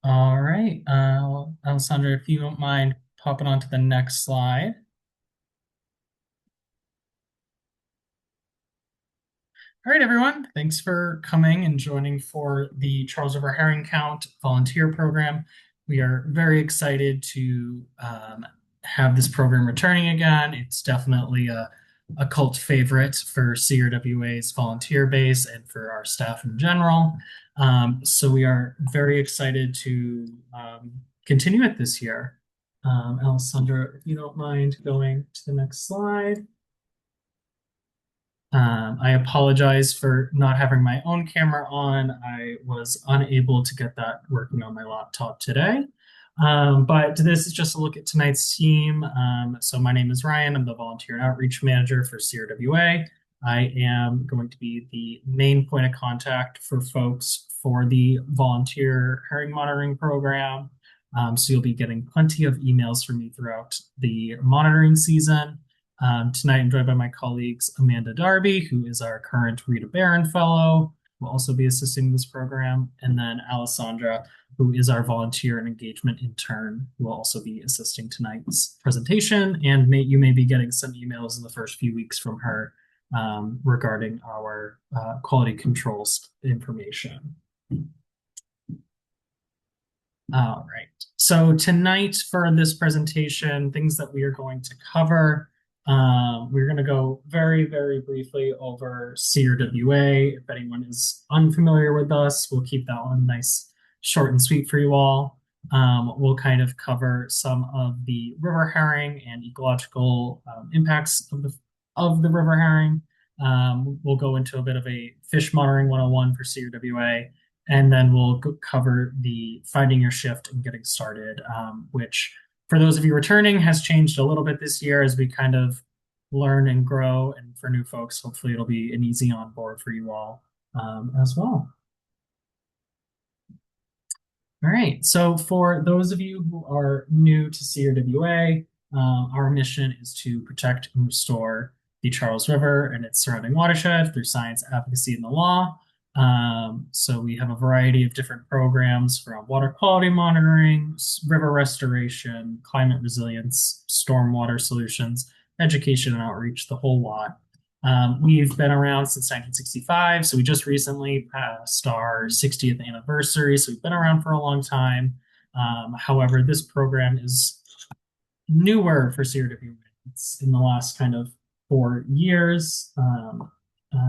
All right, Alessandra, if you don't mind popping on to the next slide. All right, everyone, thanks for coming and joining for the Charles River Herring Count volunteer program. We are very excited to have this program returning again. It's definitely a cult favorite for CRWA's volunteer base and for our staff in general. So we are very excited to continue it this year. Alessandra, if you don't mind going to the next slide. I apologize for not having my own camera on. I was unable to get that working on my laptop today. But this is just a look at tonight's team. So my name is Ryan. I'm the volunteer and outreach manager for CRWA. I am going to be the main point of contact for folks for the volunteer herring monitoring program. So you'll be getting plenty of emails from me throughout the monitoring season. Tonight, I'm joined by my colleagues Amanda Darby, who is our current Rita Barron Fellow, will also be assisting this program, and then Alessandra, who is our volunteer and engagement intern, who will also be assisting tonight's presentation. And you may be getting some emails in the first few weeks from her regarding our quality controls information. All right. So tonight for this presentation, things that we are going to cover. We're going to go very, very briefly over CRWA. If anyone is unfamiliar with us, we'll keep that one nice, short and sweet for you all. We'll kind of cover some of the river herring and ecological impacts of the river herring. We'll go into a bit of a fish monitoring 101 for CRWA, and then we'll cover the finding your shift and getting started, which for those of you returning has changed a little bit this year as we kind of learn and grow. And for new folks, hopefully it'll be an easy on board for you all as well. All right, so for those of you who are new to CRWA, our mission is to protect and restore the Charles River and its surrounding watershed through science, advocacy, and the law. So we have a variety of different programs from water quality monitoring, river restoration, climate resilience, stormwater solutions, education and outreach, the whole lot. We've been around since 1965, so we just recently passed our 60th anniversary, so we've been around for a long time. However, this program is newer for CRWA. It's in the last kind of 4 years.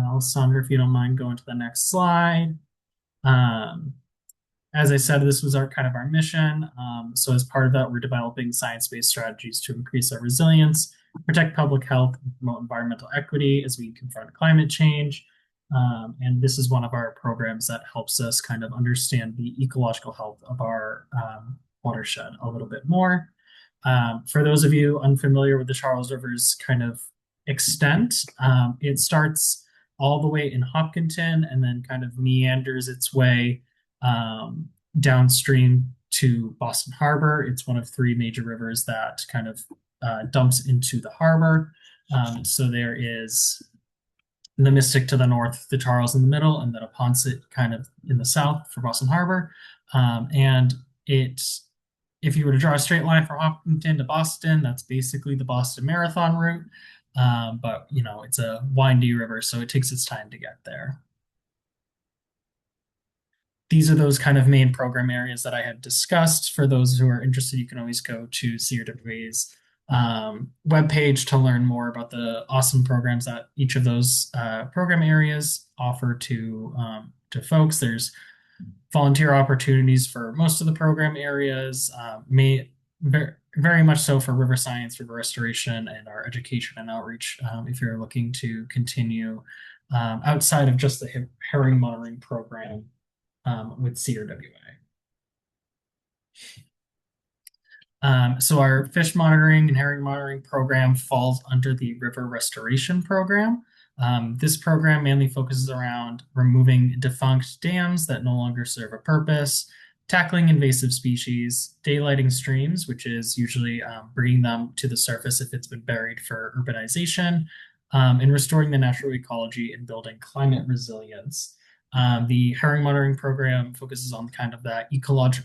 Alessandra, if you don't mind going to the next slide. As I said, this was our kind of our mission. So as part of that, we're developing science-based strategies to increase our resilience, protect public health, and promote environmental equity as we confront climate change. And this is one of our programs that helps us kind of understand the ecological health of our watershed a little bit more. For those of you unfamiliar with the Charles River's kind of extent, it starts all the way in Hopkinton and then kind of meanders its way downstream to Boston Harbor. It's one of three major rivers that kind of dumps into the harbor. So there is the Mystic to the north, the Charles in the middle, and then a Ponset kind of in the south for Boston Harbor. And if you were to draw a straight line from Hopkinton to Boston, that's basically the Boston Marathon route. But you know, it's a windy river, so it takes its time to get there. These are those kind of main program areas that I had discussed. For those who are interested, you can always go to CRWA's webpage to learn more about the awesome programs that each of those program areas offer to folks. There's volunteer opportunities for most of the program areas, very much so for river science, river restoration, and our education and outreach if you're looking to continue outside of just the herring monitoring program with CRWA. So our fish monitoring and herring monitoring program falls under the river restoration program. This program mainly focuses around removing defunct dams that no longer serve a purpose, tackling invasive species, daylighting streams, which is usually bringing them to the surface if it's been buried for urbanization, and restoring the natural ecology and building climate resilience. The herring monitoring program focuses on kind of that ecology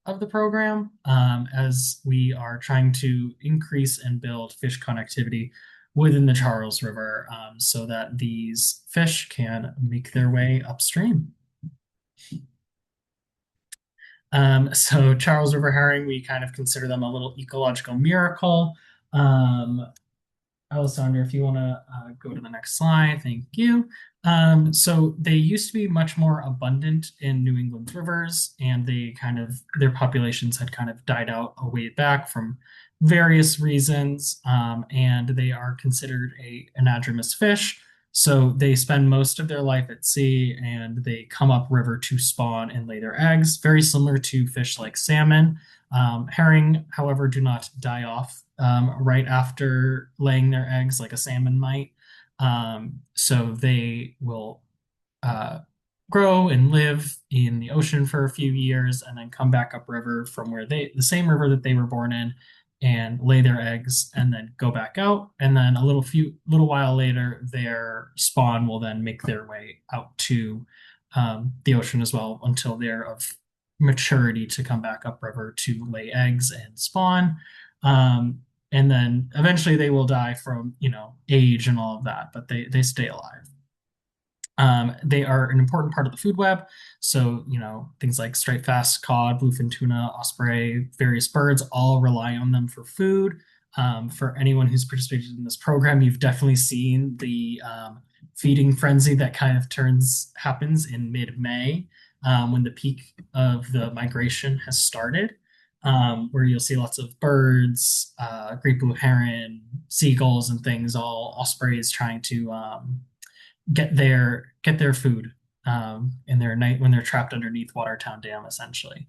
of the program, as we are trying to increase and build fish connectivity within the Charles River, so that these fish can make their way upstream. So Charles River herring, we kind of consider them a little ecological miracle. Um, Alessandra, if you want to go to the next slide, thank you. So they used to be much more abundant in New England's rivers, and their populations had kind of died out a way back from various reasons, and they are considered a anadromous fish. So they spend most of their life at sea, and they come up river to spawn and lay their eggs, very similar to fish like salmon. Herring, however, do not die off right after laying their eggs like a salmon might. So they will uh, grow and live in the ocean for a few years and then come back upriver from the same river that they were born in, and lay their eggs and then go back out. And then little while later, their spawn will then make their way out to the ocean as well until they're of maturity to come back upriver to lay eggs and spawn. Um, and then eventually they will die from, age and all of that, but they stay alive. They are an important part of the food web. So, things like striped bass, cod, bluefin tuna, osprey, various birds all rely on them for food. For anyone who's participated in this program, you've definitely seen the feeding frenzy that kind of happens in mid-May, when the peak of the migration has started, where you'll see lots of birds, great blue heron, seagulls, and things, all ospreys trying to get their food in their night when they're trapped underneath Watertown Dam, essentially.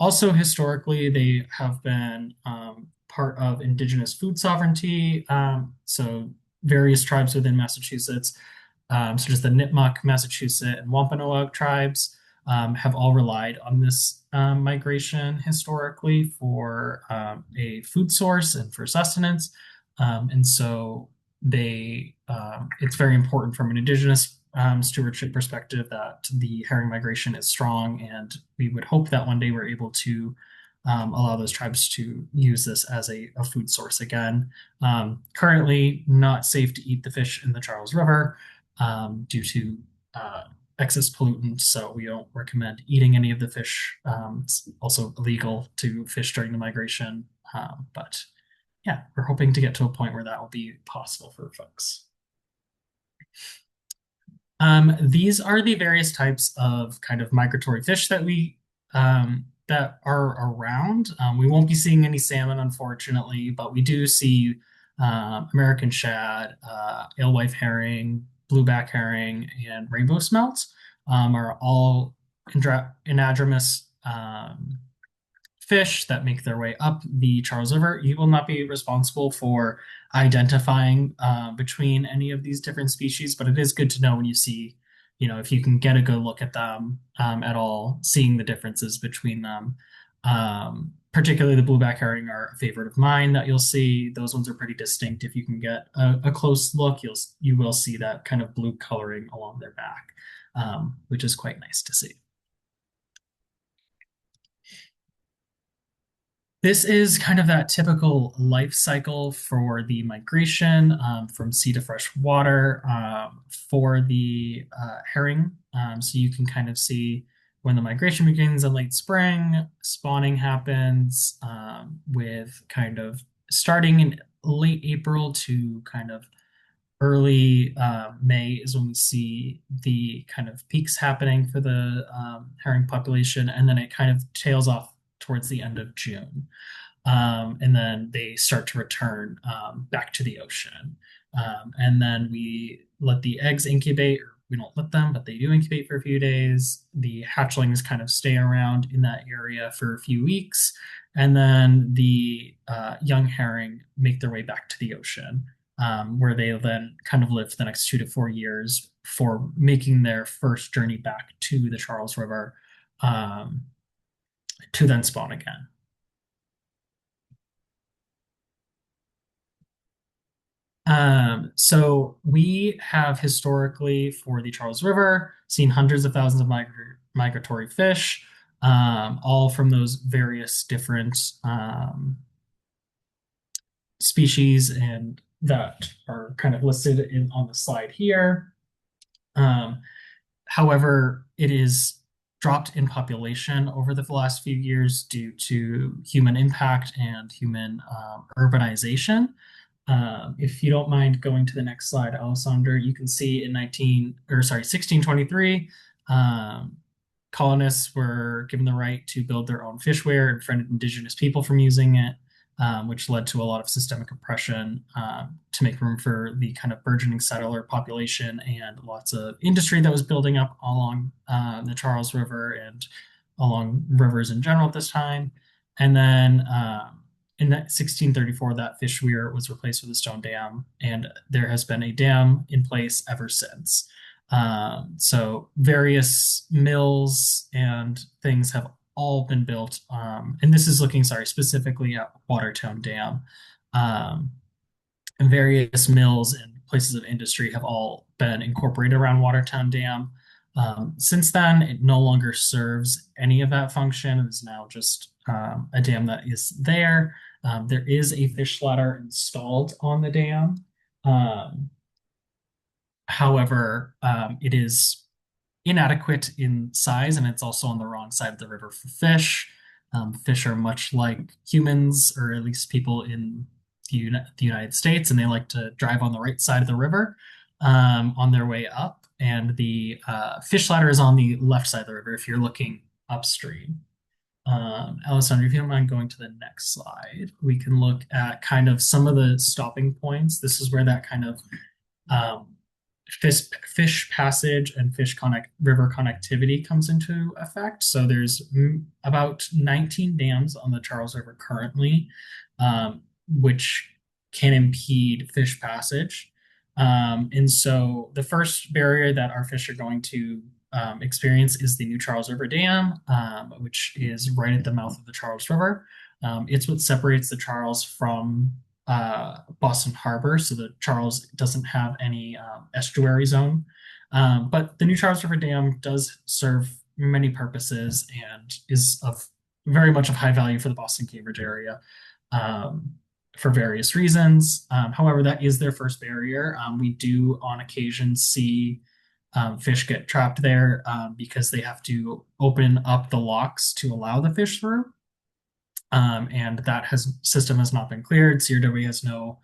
Also, historically, they have been part of indigenous food sovereignty. So various tribes within Massachusetts, such as the Nipmuc, Massachusetts, and Wampanoag tribes, have all relied on this migration historically for a food source and for sustenance. And so it's very important from an indigenous stewardship perspective that the herring migration is strong, and we would hope that one day we're able to allow those tribes to use this as a food source again. Currently, not safe to eat the fish in the Charles River due to excess pollutants, so we don't recommend eating any of the fish. It's also illegal to fish during the migration, but yeah, we're hoping to get to a point where that will be possible for folks. These are the various types of kind of migratory fish that are around. We won't be seeing any salmon, unfortunately, but we do see American shad, alewife herring, blueback herring, and rainbow smelts, are all anadromous fish that make their way up the Charles River. You will not be responsible for identifying between any of these different species, but it is good to know when you see, if you can get a good look at them at all, seeing the differences between them. Particularly the blueback herring are a favorite of mine that you'll see. Those ones are pretty distinct. If you can get a close look, you will see that kind of blue coloring along their back, which is quite nice to see. This is kind of that typical life cycle for the migration from sea to fresh water for the herring. So you can kind of see when the migration begins in late spring, spawning happens with kind of starting in late April to kind of early May is when we see the kind of peaks happening for the herring population, and then it kind of tails off towards the end of June. And then they start to return back to the ocean. And then we let the eggs incubate, or we don't let them, but they do incubate for a few days. The hatchlings kind of stay around in that area for a few weeks. And then the young herring make their way back to the ocean, where they then kind of live for the next 2 to 4 years for making their first journey back to the Charles River, um, to then spawn again. So we have historically, for the Charles River, seen hundreds of thousands of migratory fish, all from those various different species and that are kind of listed on the slide here. Um, However, it is dropped in population over the last few years due to human impact and human urbanization. If you don't mind going to the next slide, Alessandra, you can see in 1623, um, colonists were given the right to build their own fishware and prevented indigenous people from using it, which led to a lot of systemic oppression to make room for the kind of burgeoning settler population and lots of industry that was building up along the Charles River and along rivers in general at this time. And then in 1634, that fish weir was replaced with a stone dam, and there has been a dam in place ever since. So various mills and things have all been built. And this is looking, sorry, specifically at Watertown Dam. Um, and various mills and places of industry have all been incorporated around Watertown Dam. Since then, it no longer serves any of that function. It is now just a dam that is there. There is a fish ladder installed on the dam. Um, However, it is inadequate in size and it's also on the wrong side of the river for fish. Fish are much like humans, or at least people in the United States, and they like to drive on the right side of the river on their way up. And the fish ladder is on the left side of the river if you're looking upstream. Alessandra, if you don't mind going to the next slide, we can look at kind of some of the stopping points. This is where that kind of um, fish passage and river connectivity comes into effect. So there's about 19 dams on the Charles River currently, which can impede fish passage. And so the first barrier that our fish are going to experience is the New Charles River Dam, which is right at the mouth of the Charles River. It's what separates the Charles from Boston Harbor, so the Charles doesn't have any estuary zone. But the New Charles River Dam does serve many purposes and is of very much of high value for the Boston Cambridge area um, for various reasons. However, that is their first barrier. We do on occasion see fish get trapped there because they have to open up the locks to allow the fish through. And that system has not been cleared. CRWA has no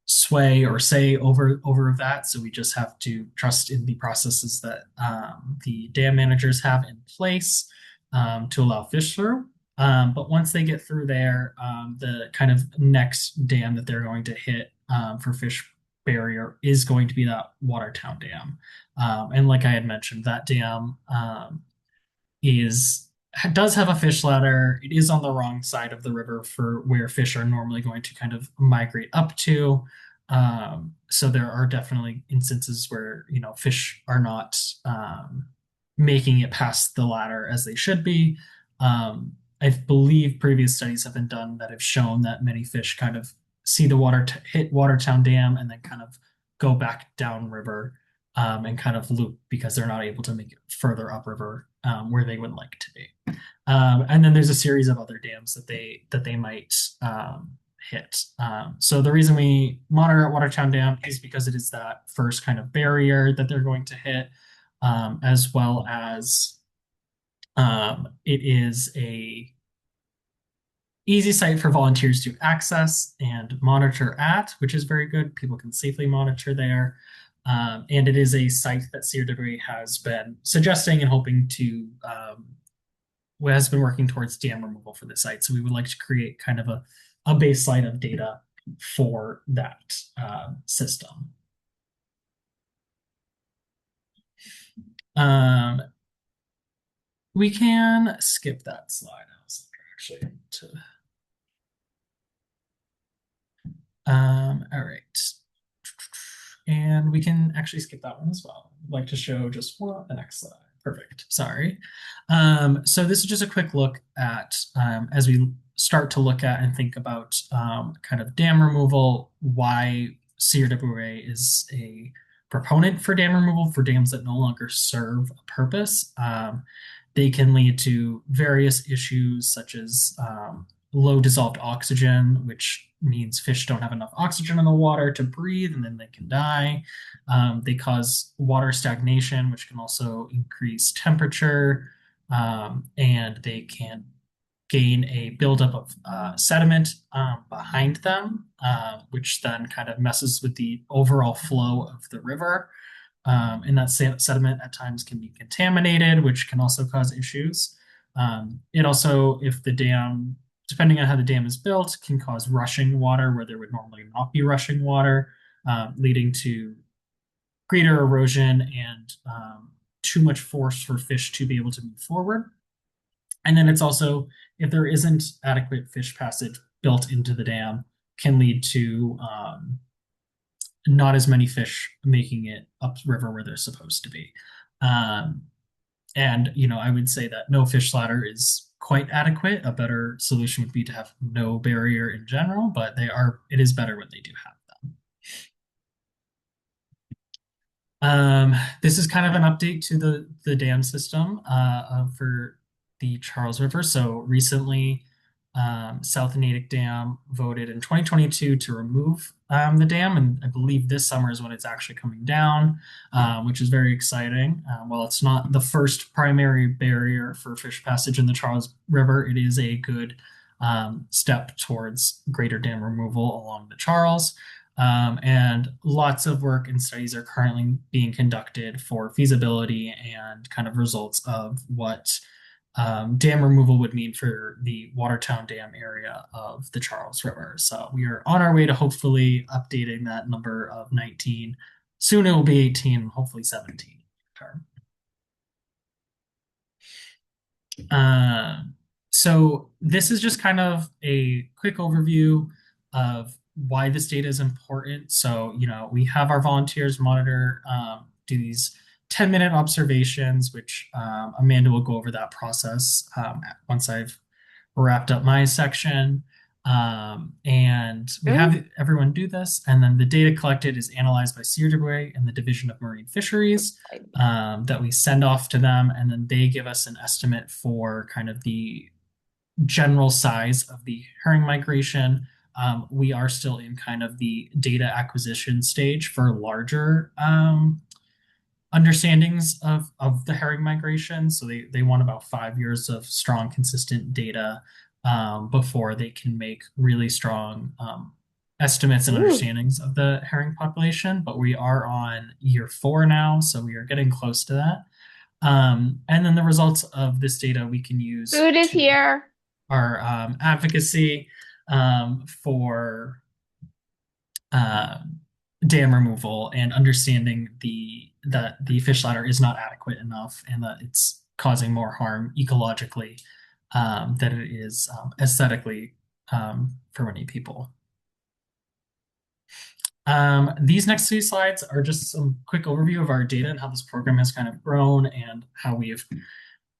sway or say over that, so we just have to trust in the processes that the dam managers have in place to allow fish through. But once they get through there, the kind of next dam that they're going to hit for fish barrier is going to be that Watertown Dam. And like I had mentioned, that dam is does have a fish ladder. It is on the wrong side of the river for where fish are normally going to kind of migrate up to. So there are definitely instances where fish are not making it past the ladder as they should be. I believe previous studies have been done that have shown that many fish kind of see the water hit Watertown Dam and then kind of go back downriver and kind of loop because they're not able to make it further upriver where they would like to be. And then there's a series of other dams that they might hit. So the reason we monitor at Watertown Dam is because it is that first kind of barrier that they're going to hit, as well as it is a easy site for volunteers to access and monitor at, which is very good. People can safely monitor there. And it is a site that CRWA has been suggesting and hoping to, has been working towards dam removal for the site. So we would like to create kind of a baseline of data for that system. We can skip that slide. Actually, all right. And we can actually skip that one as well. I'd like to show just the next slide. Perfect. Sorry. So this is just a quick look at, as we start to look at and think about kind of dam removal, why CRWA is a proponent for dam removal for dams that no longer serve a purpose. They can lead to various issues such as low dissolved oxygen, which means fish don't have enough oxygen in the water to breathe and then they can die. They cause water stagnation, which can also increase temperature, and they can gain a buildup of sediment behind them, which then kind of messes with the overall flow of the river. And that sediment at times can be contaminated, which can also cause issues. It also, if the dam, depending on how the dam is built, can cause rushing water where there would normally not be rushing water, leading to greater erosion and too much force for fish to be able to move forward. And then it's also, if there isn't adequate fish passage built into the dam, can lead to not as many fish making it upriver where they're supposed to be. Um, and, I would say that no fish ladder is quite adequate. A better solution would be to have no barrier in general, but it is better when they do have them. This is kind of an update to the dam system for the Charles River. So recently, South Natick Dam voted in 2022 to remove the dam, and I believe this summer is when it's actually coming down, which is very exciting. While it's not the first primary barrier for fish passage in the Charles River, it is a good step towards greater dam removal along the Charles. And lots of work and studies are currently being conducted for feasibility and kind of results of what dam removal would mean for the Watertown Dam area of the Charles River. So we are on our way to hopefully updating that number of 19. Soon it will be 18, hopefully 17. Uh, so this is just kind of a quick overview of why this data is important. So, we have our volunteers monitor, do these 10-minute observations, which Amanda will go over that process once I've wrapped up my section. And we have everyone do this, and then the data collected is analyzed by CRWA and the Division of Marine Fisheries that we send off to them, and then they give us an estimate for kind of the general size of the herring migration. We are still in kind of the data acquisition stage for larger understandings of the herring migration. So they want about 5 years of strong, consistent data before they can make really strong estimates and understandings of the herring population. But we are on year 4 now, so we are getting close to that. And then the results of this data we can use Food is here. Our advocacy for dam removal and understanding that the fish ladder is not adequate enough and that it's causing more harm ecologically than it is aesthetically for many people. These next 2 slides are just some quick overview of our data and how this program has kind of grown and how we've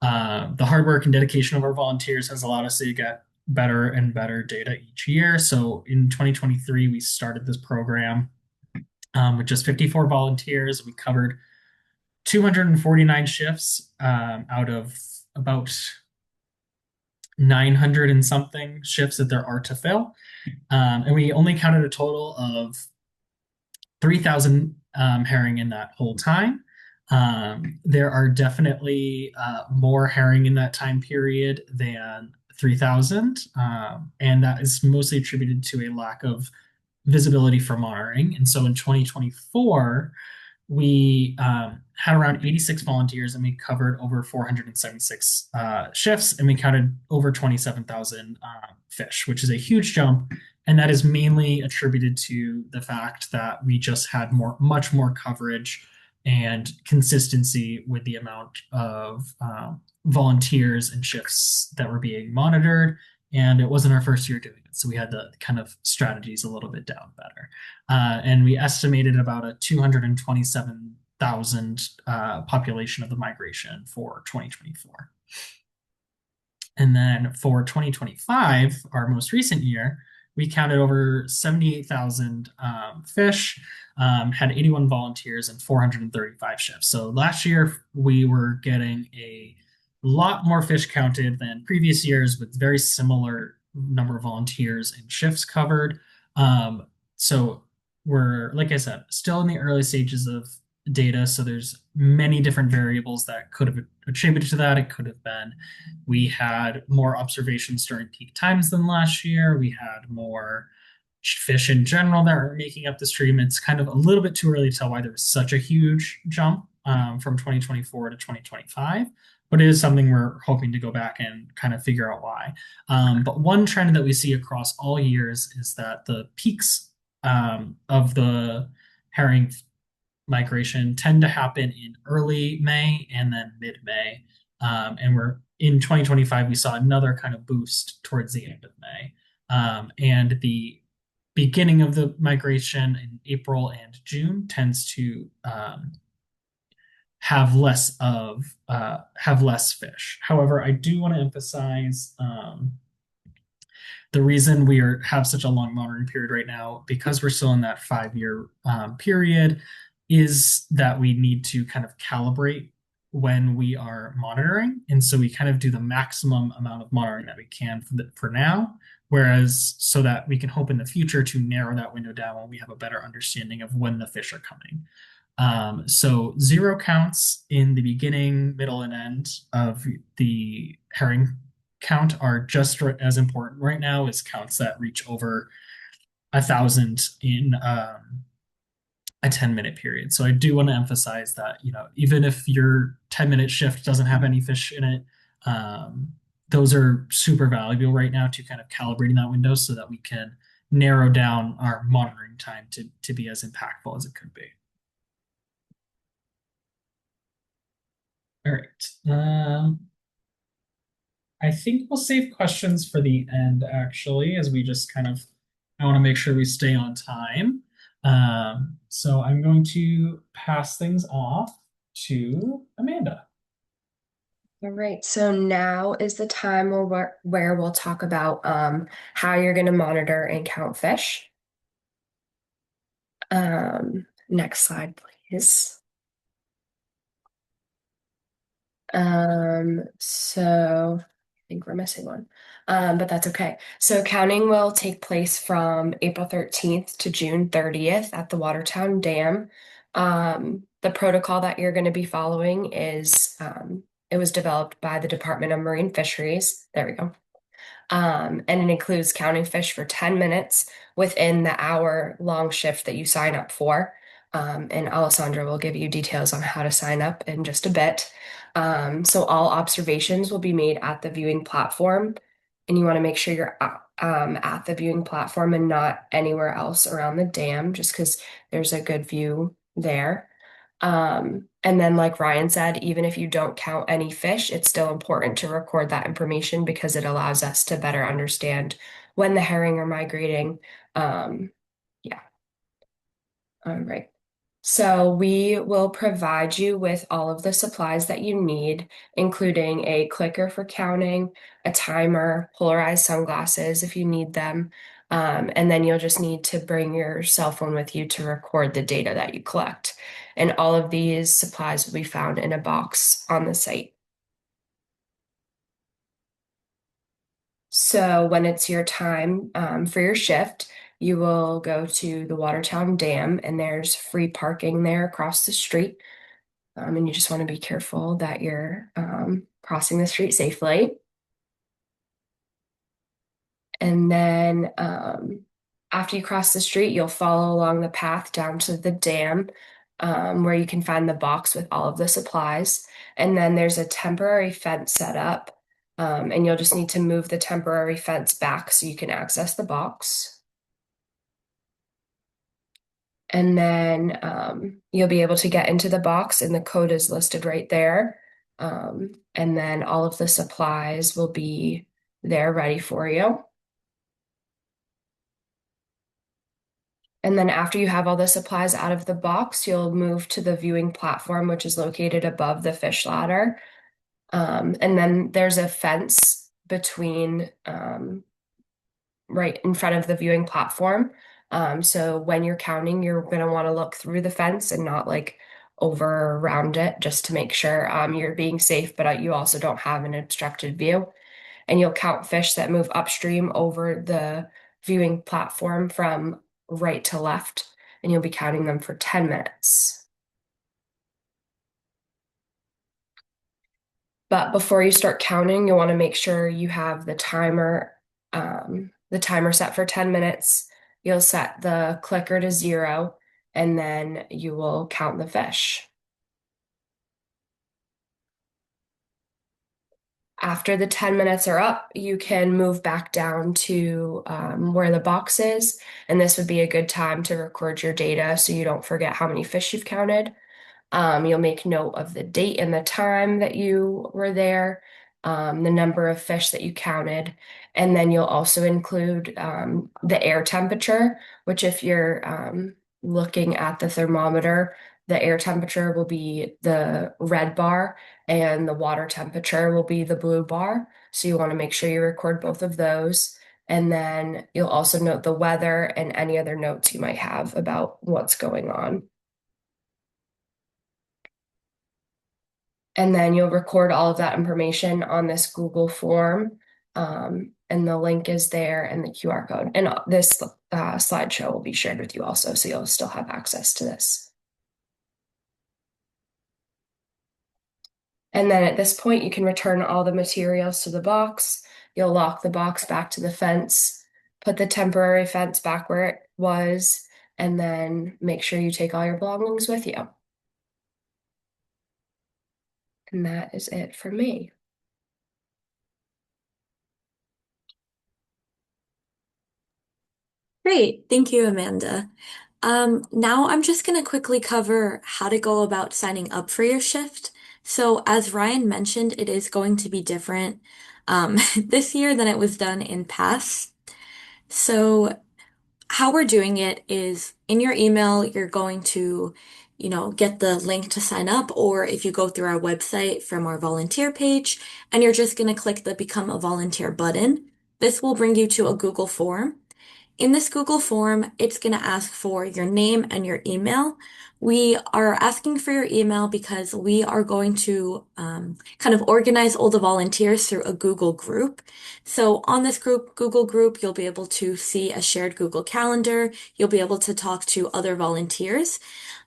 the hard work and dedication of our volunteers has allowed us to get better and better data each year. So in 2023, we started this program with just 54 volunteers. We covered 249 shifts out of about 900 and something shifts that there are to fill. And we only counted a total of 3,000 herring in that whole time. There are definitely more herring in that time period than 3,000, and that is mostly attributed to a lack of visibility for monitoring. And so in 2024, we had around 86 volunteers and we covered over 476 shifts and we counted over 27,000 fish, which is a huge jump. And that is mainly attributed to the fact that we just had much more coverage and consistency with the amount of volunteers and shifts that were being monitored. And it wasn't our first year doing it. So we had the kind of strategies a little bit down better. And we estimated about a 227,000 population of the migration for 2024. And then for 2025, our most recent year, we counted over 78,000 fish, had 81 volunteers and 435 shifts. So last year we were getting a lot more fish counted than previous years with very similar number of volunteers and shifts covered. So we're, like I said, still in the early stages of data. So there's many different variables that could have attributed to that. It could have been we had more observations during peak times than last year. We had more fish in general that are making up the stream. It's kind of a little bit too early to tell why there was such a huge jump from 2024 to 2025. But it is something we're hoping to go back and kind of figure out why. But one trend that we see across all years is that the peaks of the herring migration tend to happen in early May and then mid May. And we're in 2025, we saw another kind of boost towards the end of May. And the beginning of the migration in April and June tends to have less fish. However, I do want to emphasize the reason have such a long monitoring period right now, because we're still in that 5 year period, is that we need to kind of calibrate when we are monitoring. And so we kind of do the maximum amount of monitoring that we can for now, whereas so that we can hope in the future to narrow that window down when we have a better understanding of when the fish are coming. So zero counts in the beginning, middle, and end of the herring count are just as important right now as counts that reach over 1,000 in a 10-minute period. So I do want to emphasize that, even if your 10-minute shift doesn't have any fish in it, those are super valuable right now to kind of calibrating that window so that we can narrow down our monitoring time to be as impactful as it could be. All right. I think we'll save questions for the end, actually, as we just I want to make sure we stay on time. So I'm going to pass things off to Amanda. All right, so now is the time where we'll talk about how you're going to monitor and count fish. Next slide, please. So I think we're missing one, but that's okay. So counting will take place from April 13th to June 30th at the Watertown Dam. The protocol that you're going to be following is it was developed by the Department of Marine Fisheries. There we go. And it includes counting fish for 10 minutes within the hour-long shift that you sign up for. And Alessandra will give you details on how to sign up in just a bit. So all observations will be made at the viewing platform, and you want to make sure you're at the viewing platform and not anywhere else around the dam, just because there's a good view there. And then, like Ryan said, even if you don't count any fish, it's still important to record that information because it allows us to better understand when the herring are migrating. Yeah. All right. So we will provide you with all of the supplies that you need, including a clicker for counting, a timer, polarized sunglasses if you need them, and then you'll just need to bring your cell phone with you to record the data that you collect. And all of these supplies will be found in a box on the site. So when it's your time for your shift, you will go to the Watertown Dam, and there's free parking there across the street. And you just want to be careful that you're crossing the street safely. And then after you cross the street, you'll follow along the path down to the dam, where you can find the box with all of the supplies. And then there's a temporary fence set up, and you'll just need to move the temporary fence back so you can access the box. And then you'll be able to get into the box, and the code is listed right there. And then all of the supplies will be there ready for you. And then after you have all the supplies out of the box, you'll move to the viewing platform, which is located above the fish ladder. And then there's a fence between right in front of the viewing platform. So when you're counting, you're going to want to look through the fence and not like over or around it just to make sure you're being safe, but you also don't have an obstructed view. And you'll count fish that move upstream over the viewing platform from right to left, and you'll be counting them for 10 minutes. But before you start counting, you'll want to make sure you have the timer set for 10 minutes. You'll set the clicker to 0, and then you will count the fish. After the 10 minutes are up, you can move back down to where the box is, and this would be a good time to record your data so you don't forget how many fish you've counted. You'll make note of the date and the time that you were there, the number of fish that you counted, and then you'll also include the air temperature, which if you're looking at the thermometer, the air temperature will be the red bar and the water temperature will be the blue bar. So you want to make sure you record both of those. And then you'll also note the weather and any other notes you might have about what's going on. And then you'll record all of that information on this Google form. And the link is there and the QR code. And this slideshow will be shared with you also, so you'll still have access to this. And then at this point, you can return all the materials to the box. You'll lock the box back to the fence, put the temporary fence back where it was, and then make sure you take all your belongings with you. And that is it for me. Great. Thank you, Amanda. Now I'm just going to quickly cover how to go about signing up for your shift. So as Ryan mentioned, it is going to be different this year than it was done in past. So how we're doing it is in your email, you're going to, get the link to sign up, or if you go through our website from our volunteer page, and you're just going to click the Become a Volunteer button. This will bring you to a Google form. In this Google form, it's going to ask for your name and your email. We are asking for your email because we are going to kind of organize all the volunteers through a Google group. So on this Google group, you'll be able to see a shared Google Calendar. You'll be able to talk to other volunteers.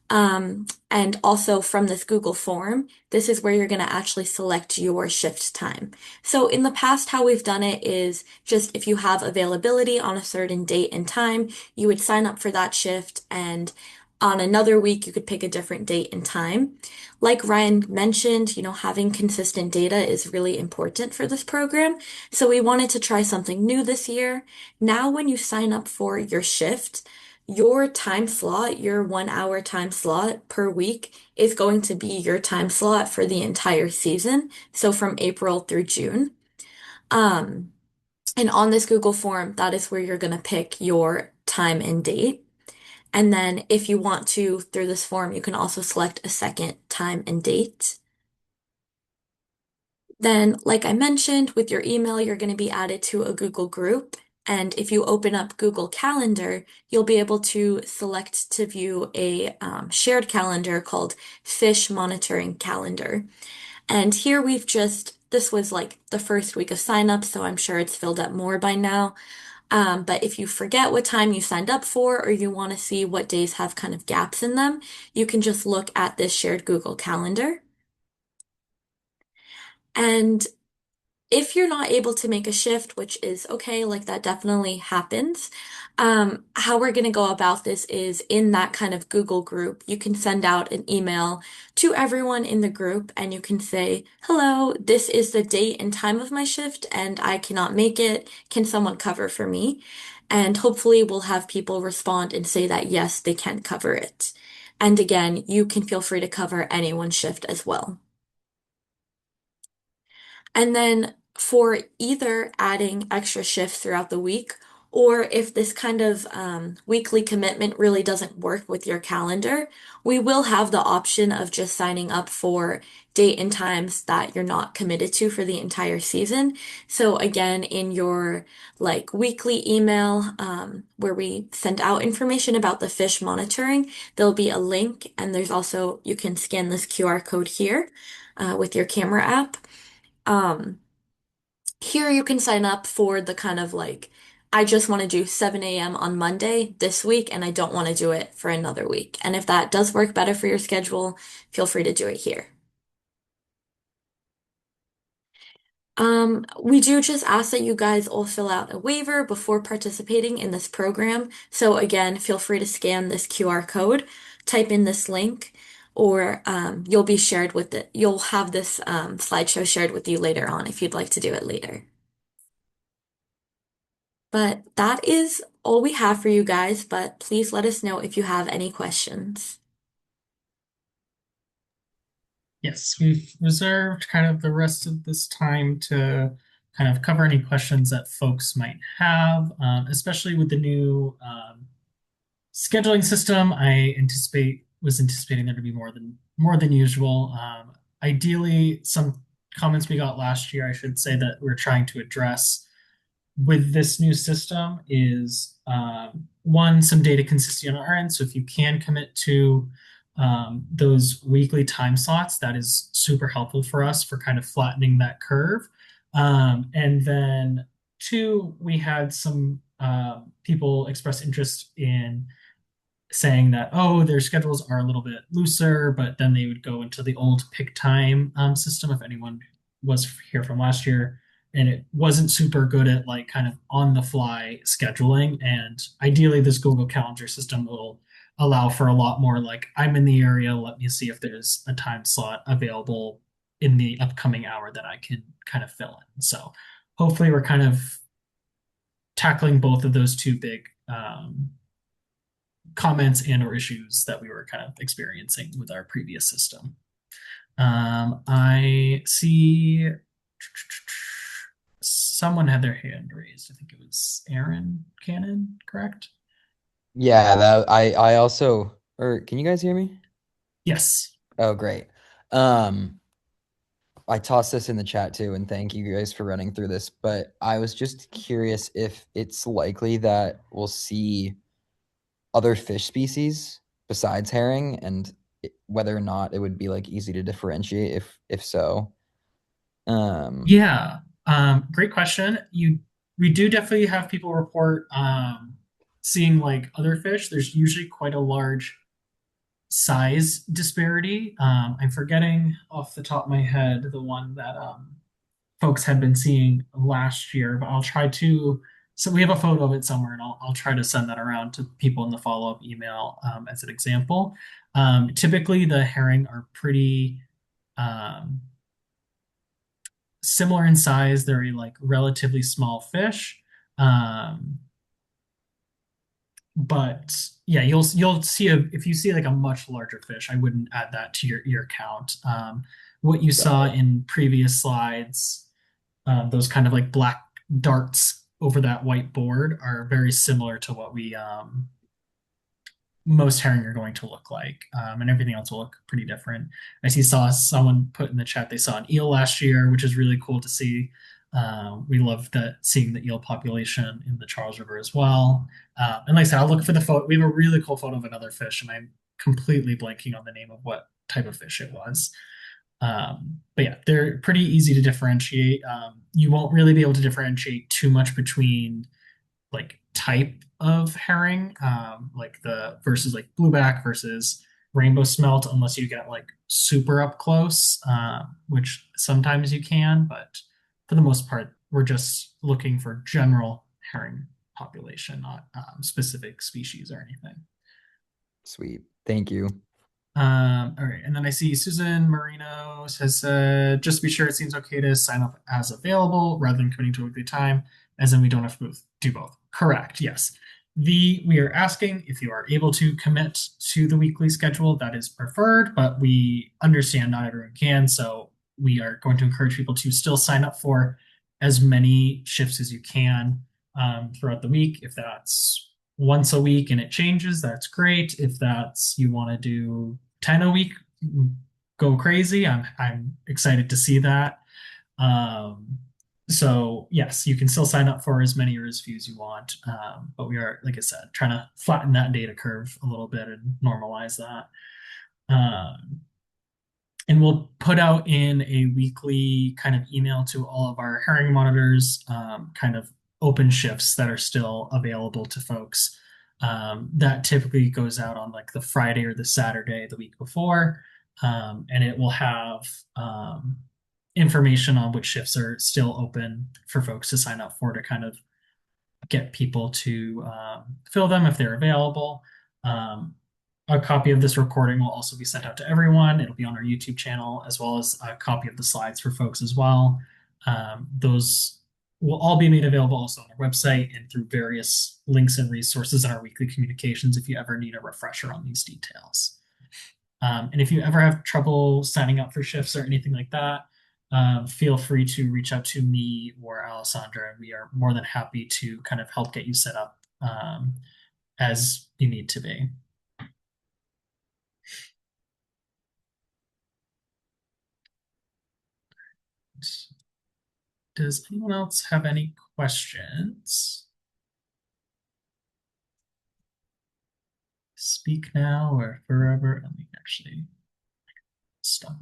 And also from this Google form, this is where you're going to actually select your shift time. So in the past, how we've done it is just if you have availability on a certain date and time, you would sign up for that shift, and on another week, you could pick a different date and time. Like Ryan mentioned, having consistent data is really important for this program. So we wanted to try something new this year. Now, when you sign up for your shift, your time slot, your 1 hour time slot per week is going to be your time slot for the entire season. So from April through June. Um, and on this Google form, that is where you're going to pick your time and date. And then if you want to, through this form, you can also select a second time and date. Then, like I mentioned, with your email, you're going to be added to a Google group. And if you open up Google Calendar, you'll be able to select to view a shared calendar called Fish Monitoring Calendar. And here this was like the first week of sign up, so I'm sure it's filled up more by now. But if you forget what time you signed up for, or you want to see what days have kind of gaps in them, you can just look at this shared Google Calendar. And if you're not able to make a shift, which is okay, like that definitely happens, how we're going to go about this is in that kind of Google group, you can send out an email to everyone in the group and you can say, hello, this is the date and time of my shift and I cannot make it. Can someone cover for me? And hopefully we'll have people respond and say that yes, they can cover it. And again, you can feel free to cover anyone's shift as well. And then for either adding extra shifts throughout the week Or if this kind of weekly commitment really doesn't work with your calendar, we will have the option of just signing up for date and times that you're not committed to for the entire season. So again, in your like weekly email where we send out information about the fish monitoring, there'll be a link, and there's also you can scan this QR code here with your camera app. Um, Here you can sign up for the kind of like, I just want to do 7 a.m. on Monday this week, and I don't want to do it for another week. And if that does work better for your schedule, feel free to do it here. We do just ask that you guys all fill out a waiver before participating in this program. So again, feel free to scan this QR code, type in this link, or you'll be shared with it. You'll have this slideshow shared with you later on if you'd like to do it later. But that is all we have for you guys, but please let us know if you have any questions. Yes, we've reserved kind of the rest of this time to kind of cover any questions that folks might have, especially with the new scheduling system. I anticipate was anticipating there to be more than usual. Ideally, some comments we got last year, I should say, that we're trying to address with this new system is one, some data consistency on our end. So if you can commit to those weekly time slots, that is super helpful for us for kind of flattening that curve. And then two, we had some people express interest in saying that, oh, their schedules are a little bit looser, but then they would go into the old pick time system if anyone was here from last year. And it wasn't super good at like kind of on the fly scheduling. And ideally, this Google Calendar system will allow for a lot more like, I'm in the area, let me see if there's a time slot available in the upcoming hour that I can kind of fill in. So hopefully, we're kind of tackling both of those two big comments and or issues that we were kind of experiencing with our previous system. I see someone had their hand raised. I think it was Aaron Cannon, correct? Yeah, that I also or can you guys hear me? Yes. Oh, great. Um, I tossed this in the chat too, and thank you guys for running through this. But I was just curious if it's likely that we'll see other fish species besides herring, and whether or not it would be like easy to differentiate if so. Um, Yeah. Great question. We do definitely have people report seeing like other fish. There's usually quite a large size disparity. I'm forgetting off the top of my head the one that folks had been seeing last year, but I'll try to. So we have a photo of it somewhere, and I'll try to send that around to people in the follow up email as an example. Typically, the herring are pretty um, similar in size. They're a like relatively small fish. Um, but yeah, you'll see if you see like a much larger fish, I wouldn't add that to your count. What you got saw it. in previous slides, those kind of like black darts over that white board are very similar to what we most herring are going to look like, and everything else will look pretty different. I saw someone put in the chat they saw an eel last year, which is really cool to see. We love that seeing the eel population in the Charles River as well. And like I said, I'll look for the photo. We have a really cool photo of another fish, and I'm completely blanking on the name of what type of fish it was. But yeah, they're pretty easy to differentiate. You won't really be able to differentiate too much between like type of herring, like the versus like blueback versus rainbow smelt, unless you get like super up close, which sometimes you can, but for the most part, we're just looking for general herring population, not specific species or anything. Sweet. Thank you. All right, and then I see Susan Marino has said, just to be sure, it seems okay to sign up as available rather than committing to a weekly time, as in we don't have to do both. Correct, yes. We are asking if you are able to commit to the weekly schedule, that is preferred, but we understand not everyone can, so we are going to encourage people to still sign up for as many shifts as you can. throughout the week. If that's once a week and it changes, that's great. If that's you want to do 10 a week, go crazy. I'm excited to see that. Um, so yes, you can still sign up for as many or as few as you want. But we are, like I said, trying to flatten that data curve a little bit and normalize that. Um, and we'll put out in a weekly kind of email to all of our herring monitors, kind of open shifts that are still available to folks. That typically goes out on like the Friday or the Saturday the week before. And it will have information on which shifts are still open for folks to sign up for to kind of get people to fill them if they're available. Um, a copy of this recording will also be sent out to everyone. It'll be on our YouTube channel, as well as a copy of the slides for folks as well. Those will all be made available also on our website and through various links and resources in our weekly communications if you ever need a refresher on these details. And if you ever have trouble signing up for shifts or anything like that, feel free to reach out to me or Alessandra. We are more than happy to kind of help get you set up as you need to be. Does anyone else have any questions? Speak now or forever. Let me actually stop.